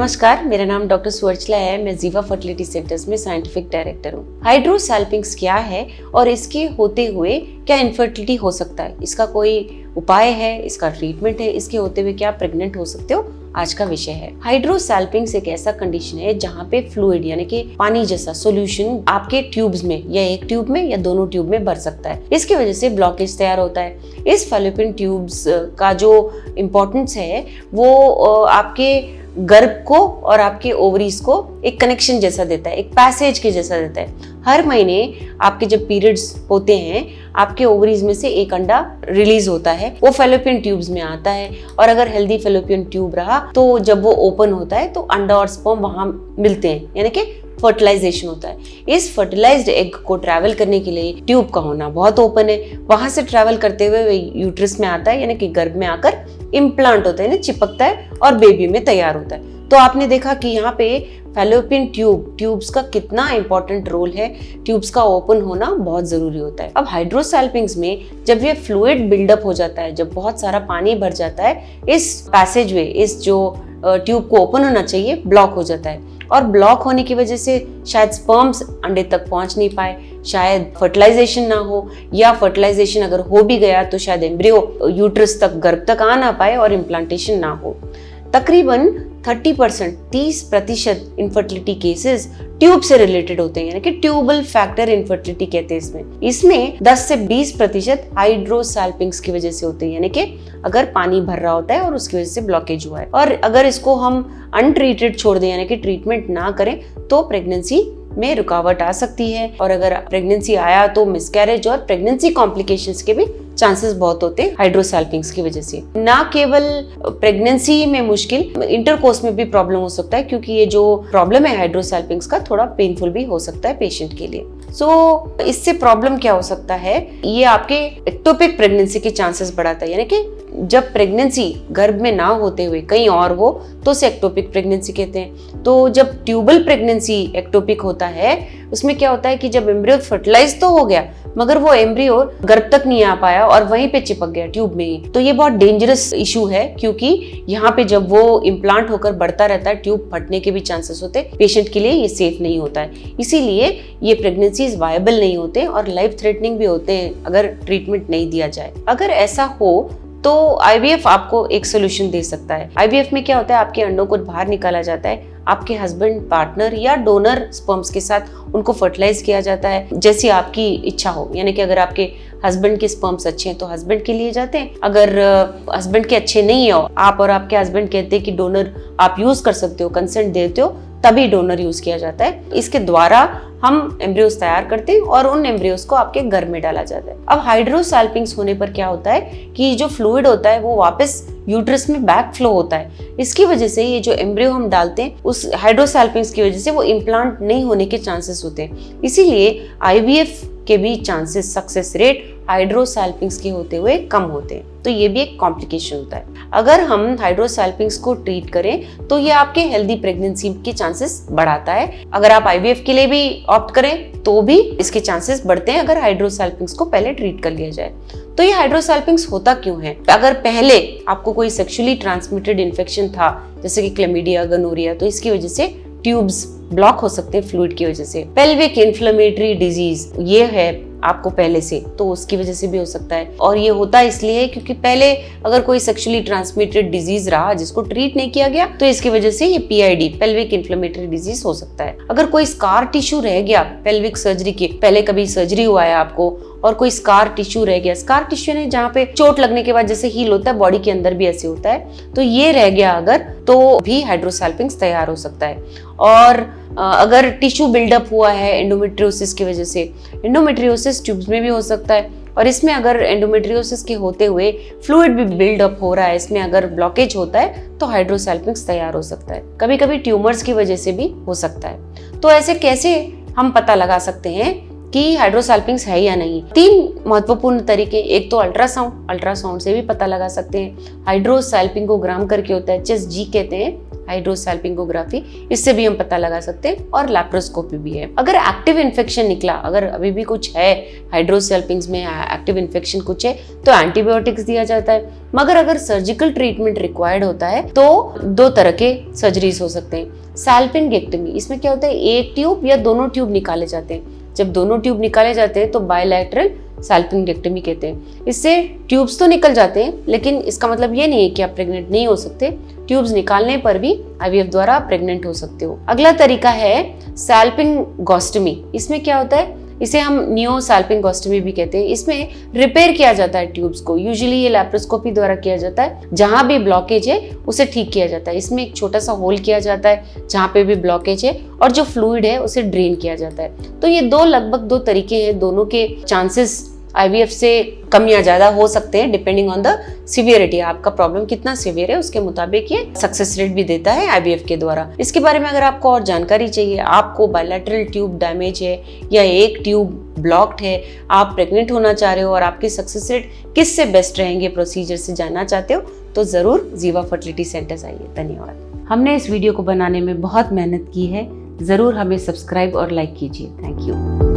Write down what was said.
नमस्कार, मेरा नाम डॉक्टर सुवर्चला है। मैं जीवा फर्टिलिटी सेंटर्स में साइंटिफिक डायरेक्टर हूँ। हाइड्रोसैल्पिंग्स क्या है और इसके होते हुए क्या इनफर्टिलिटी हो सकता है, इसका कोई उपाय है, इसका ट्रीटमेंट है, इसके होते हुए क्या प्रेग्नेंट हो सकते हो, आज का विषय है। हाइड्रोसैल्पिंग्स एक ऐसा कंडीशन है जहाँ पे फ्लूइड यानी कि पानी जैसा सॉल्यूशन आपके ट्यूब्स में या एक ट्यूब में या दोनों ट्यूब में भर सकता है। इसकी वजह से ब्लॉकेज तैयार होता है। इस फैलोपियन ट्यूब्स का जो इम्पोर्टेंस है वो आपके गर्भ को और आपके ओवरीज को एक कनेक्शन जैसा देता है, एक पैसेज के जैसा देता है। हर महीने आपके जब पीरियड्स होते हैं, आपके ओवरीज में से एक अंडा रिलीज होता है, वो फैलोपियन ट्यूब्स में आता है। और अगर हेल्दी फैलोपियन ट्यूब रहा तो जब वो ओपन होता है तो अंडा और स्पर्म वहां मिलते हैं, यानी कि फर्टिलाइजेशन होता है। इस फर्टिलाइज्ड एग को ट्रैवल करने के लिए ट्यूब का होना बहुत ओपन है। वहां से ट्रैवल करते हुए यूट्रस में आता है, यानी कि गर्भ में आकर इम्प्लांट होता है, चिपकता है और बेबी में तैयार होता है। तो आपने देखा कि यहाँ पे फैलोपियन ट्यूब्स का कितना इंपॉर्टेंट रोल है। ट्यूब्स का ओपन होना बहुत जरूरी होता है। अब हाइड्रोसैल्पिंग्स में जब ये फ्लूइड बिल्डअप हो जाता है, जब बहुत सारा पानी भर जाता है, इस पैसेजवे, इस जो ट्यूब को ओपन होना चाहिए, ब्लॉक हो जाता है। और ब्लॉक होने की वजह से शायद स्पर्म्स अंडे तक पहुंच नहीं पाए, शायद फर्टिलाइजेशन ना हो, या फर्टिलाइजेशन अगर हो भी गया तो शायद एम्ब्रियो यूट्रस तक, गर्भ तक आ ना पाए और इम्प्लांटेशन ना हो। तकरीबन 30% इनफर्टिलिटी केसेस ट्यूब से रिलेटेड होते हैं, यानी कि ट्यूबल फैक्टर इनफर्टिलिटी कहते हैं। इसमें 10 से 20% हाइड्रोसैल्पिंग्स की वजह से होते हैं, यानी कि अगर पानी भर रहा होता है और उसकी वजह से ब्लॉकेज हुआ है। और अगर इसको हम अनट्रीटेड छोड़ दें, यानी कि ट्रीटमेंट ना करें, तो प्रेगनेंसी में रुकावट आ सकती है। और अगर प्रेगनेंसी आया तो मिसकैरेज और प्रेगनेंसी कॉम्प्लिकेशंस के भी चांसेस बहुत होते हैं हाइड्रोसैल्पिंग्स की वजह से। ना केवल प्रेगनेंसी में मुश्किल, इंटरकोर्स में भी प्रॉब्लम हो सकता है, क्योंकि ये जो प्रॉब्लम है हाइड्रोसैल्पिंग्स का थोड़ा पेनफुल भी हो सकता है पेशेंट के लिए। इससे प्रॉब्लम क्या हो सकता है, ये आपके एक्टोपिक प्रेगनेंसी के चांसेस बढ़ाता है, यानी कि जब प्रेगनेंसी गर्भ में ना होते हुए कहीं और हो तो उसे एक्टोपिक प्रेगनेंसी कहते हैं। तो जब ट्यूबल प्रेगनेंसी एक्टोपिक होता है, उसमें क्या होता है कि जब एम्ब्रियो फर्टिलाइज तो हो गया मगर वो एम्ब्रियो गर्भ तक नहीं आ पाया और वहीं पे चिपक गया ट्यूब में ही। तो ये बहुत डेंजरस इशू है, क्योंकि यहाँ पे जब वो इम्प्लांट होकर बढ़ता रहता है, ट्यूब फटने के भी चांसेस होते हैं। पेशेंट के लिए ये सेफ नहीं होता है, इसीलिए ये प्रेगनेंसीज वायबल नहीं होते और लाइफ थ्रेटनिंग भी होते हैं अगर ट्रीटमेंट नहीं दिया जाए। अगर ऐसा हो तो आईवीएफ आपको एक सोल्यूशन दे सकता है। आईवीएफ में क्या होता है, आपके अंडों को बाहर निकाला जाता है, आपके हस्बैंड, पार्टनर या डोनर स्पर्म्स के साथ उनको फर्टिलाइज किया जाता है जैसी आपकी इच्छा हो। यानी कि अगर आपके हस्बैंड के स्पर्म्स अच्छे हैं तो हस्बैंड के लिए जाते हैं, अगर हस्बैंड के अच्छे नहीं हो, आप और आपके हस्बैंड कहते हैं कि डोनर आप यूज कर सकते हो, कंसेंट देते हो, तभी डोनर यूज किया जाता है। इसके द्वारा हम एम्ब्रियोस तैयार करते हैं और उन एम्ब्रियोस को आपके गर्भ में डाला जाता है। अब हाइड्रोसैल्पिंग्स होने पर क्या होता है कि जो फ्लूइड होता है वो वापस यूट्रस में बैक फ्लो होता है। इसकी वजह से ये जो एम्ब्रियो हम डालते हैं, उस हाइड्रोसैल्पिंग्स की वजह से वो इम्प्लांट नहीं होने के चांसेस होते हैं। इसीलिए आईवीएफ के भी चांसेस, सक्सेस रेट हाइड्रोसैल्पिंग्स के होते हुए कम होते हैं। तो ये भी एक कॉम्प्लिकेशन होता है। अगर हम हाइड्रोसैल्पिंग्स को ट्रीट करें तो ये आपके हेल्दी प्रेगनेंसी के चांसेस बढ़ाता है। अगर आप आईवीएफ के लिए भी ऑप्ट करें तो भी इसके चांसेस बढ़ते हैं, अगर हाइड्रोसैल्पिंग्स को पहले ट्रीट कर लिया जाए। तो ये हाइड्रोसैल्पिंग्स होता क्यों है? अगर पहले आपको कोई सेक्सुअली ट्रांसमिटेड इन्फेक्शन था, जैसे कि क्लेमिडिया, गनोरिया, तो इसकी वजह से ट्यूब्स ब्लॉक हो सकते हैं फ्लूइड की वजह से। पेल्विक इन्फ्लेमेटरी डिजीज ये है आपको पहले से, तो उसकी वजह से भी हो सकता है। और ये होता इसलिए क्योंकि पहले अगर कोई सेक्सुअली ट्रांसमिटेड डिजीज रहा जिसको ट्रीट नहीं किया गया, तो इसकी वजह से ये पीआईडी, पेल्विक इन्फ्लेमेटरी डिजीज हो सकता है। अगर कोई स्कार टिश्यू रह गया पेल्विक सर्जरी के पहले, कभी सर्जरी हुआ है आपको और कोई स्कार टिश्यू रह गया, स्कार टिश्यू ने जहाँ पे चोट लगने के बाद जैसे हील होता है, बॉडी के अंदर भी ऐसे होता है, तो ये रह गया अगर, तो भी हाइड्रोसैल्पिंग्स तैयार हो सकता है। और अगर टिश्यू बिल्डअप हुआ है एंडोमेट्रियोसिस की वजह से, एंडोमेट्रियोसिस ट्यूब्स में भी हो सकता है। और इसमें अगर एंडोमेट्रियोसिस के होते हुए फ्लूइड भी बिल्डअप हो रहा है, इसमें अगर ब्लॉकेज होता है तो हाइड्रोसैल्पिंग्स तैयार हो सकता है। कभी कभी ट्यूमर्स की वजह से भी हो सकता है। तो ऐसे कैसे हम पता लगा सकते हैं कि हाइड्रोसैल्पिंग्स है या नहीं। 3 महत्वपूर्ण तरीके, एक तो अल्ट्रासाउंड से भी पता लगा सकते हैं। हाइड्रोसैल्पिंगोग्राम करके होता है, HSG कहते हैं हाइड्रोसैल्पिंगोग्राफी, इससे भी हम पता लगा सकते हैं। और लैप्रोस्कोपी भी है। अगर एक्टिव इन्फेक्शन निकला, अगर अभी भी कुछ है हाइड्रोसैल्पिंग्स में एक्टिव इन्फेक्शन कुछ है, तो एंटीबायोटिक्स दिया जाता है। मगर अगर सर्जिकल ट्रीटमेंट रिक्वायर्ड होता है तो 2 तरह के सर्जरीज हो सकते हैं। सैल्पिंगेक्टमी, इसमें क्या होता है, एक ट्यूब या दोनों ट्यूब निकाले जाते हैं। जब दोनों ट्यूब निकाले जाते हैं तो बायलैटरल सैल्पिंगेक्टमी कहते हैं। इससे ट्यूब्स तो निकल जाते हैं, लेकिन इसका मतलब ये नहीं है कि आप प्रेग्नेंट नहीं हो सकते। ट्यूब्स निकालने पर भी IVF द्वारा आप प्रेग्नेंट हो सकते हो। अगला तरीका है सैल्पिंगोस्टमी। इसमें क्या होता है, इसे हम नियोसैल्पिंगोस्टमी भी कहते हैं। इसमें रिपेयर किया जाता है ट्यूब्स को। यूजुअली ये लैप्रोस्कोपी द्वारा किया जाता है। जहां भी ब्लॉकेज है उसे ठीक किया जाता है। इसमें एक छोटा सा होल किया जाता है जहां पे भी ब्लॉकेज है, और जो फ्लूइड है उसे ड्रेन किया जाता है। तो ये लगभग 2 तरीके हैं। दोनों के चांसेस IVF से कम या ज्यादा हो सकते हैं, डिपेंडिंग ऑन द सिवियरिटी। आपका प्रॉब्लम कितना सिवियर है उसके मुताबिक ये सक्सेस रेट भी देता है IVF के द्वारा। इसके बारे में अगर आपको और जानकारी चाहिए, आपको बायलैटरल ट्यूब डैमेज है या एक ट्यूब ब्लॉक्ड है, आप प्रेग्नेंट होना चाह रहे हो और आपकी सक्सेस रेट किससे बेस्ट रहेंगे प्रोसीजर से जानना चाहते हो, तो जरूर जीवा फर्टिलिटी सेंटर्स आइए। धन्यवाद। हमने इस वीडियो को बनाने में बहुत मेहनत की है, जरूर हमें सब्सक्राइब और लाइक कीजिए। Thank you.